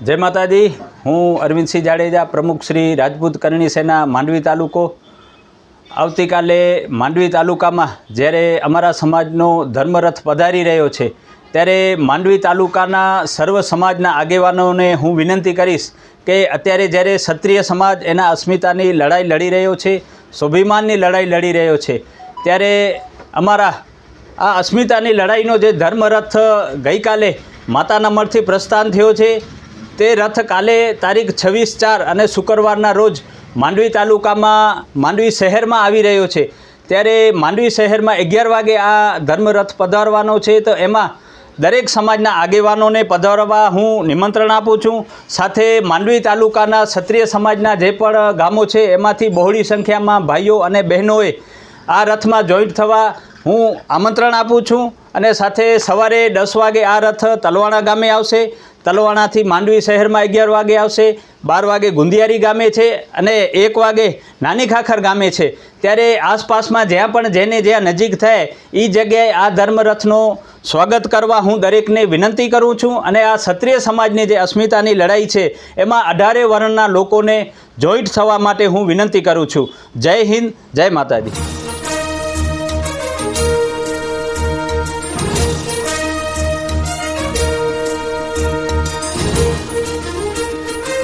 जय माताजी। हूँ अरविंदसिंह जाडेजा, प्रमुख श्री राजपूत करणी सेना मांडवी तालुको। आवती काले मांडवी तालुका में ज्यारे अमरा समाजनो धर्मरथ पधारी रह्यो छे त्यारे मांडवी तालुकाना सर्व समाजना आगेवानोने हूँ विनंती करीश के अत्यारे ज्यारे क्षत्रिय समाज एना अस्मितानी लड़ाई लड़ी रह्यो छे, स्वाभिमाननी लड़ाई लड़ी रह्यो छे, त्यारे अमरा आ अस्मितानी लड़ाईनो जे धर्मरथ गई काले माताना मठथी प्रस्थान थयो छे ते रथ काले तारीख 26/4 અને શુક્રવારના રોજ માંડવી તાલુકામાં માંડવી શહેરમાં આવી રહ્યો છે। ત્યારે માંડવી શહેરમાં 11 વાગે આ ધર્મરથ પધારવાનો છે, તો એમાં દરેક સમાજના આગેવાનોને પધારવા હું નિમંત્રણ આપું છું। સાથે માંડવી તાલુકાના ક્ષત્રિય સમાજના જે પણ ગામો છે એમાંથી બહોળી સંખ્યામાં ભાઈઓ અને બહેનોએ આ રથમાં જોઈન્ટ થવા હું આમંત્રણ આપું છું। અને સાથે સવારે 10 વાગે આ રથ તલવાણા ગામે આવશે, तलवाणाथी मांडवी शहर में 11 वागे आवशे, 12 वागे गुंदियारी गामे छे अने 1 वागे नानी खाखर गामे छे। त्यारे आसपास में ज्यां पण जेने ज्यां नजीक थाय ई जग्याए आ धर्मरथनो स्वागत करवा हूँ दरेकने विनंती करूँ छूँ। अने आ क्षत्रिय समाजनी जे अस्मितानी लड़ाई छे एमां 18 वर्णना लोकोने जोईंट थवा माटे हूँ विनंती करूँ छूँ। जय हिंद, जय माताजी।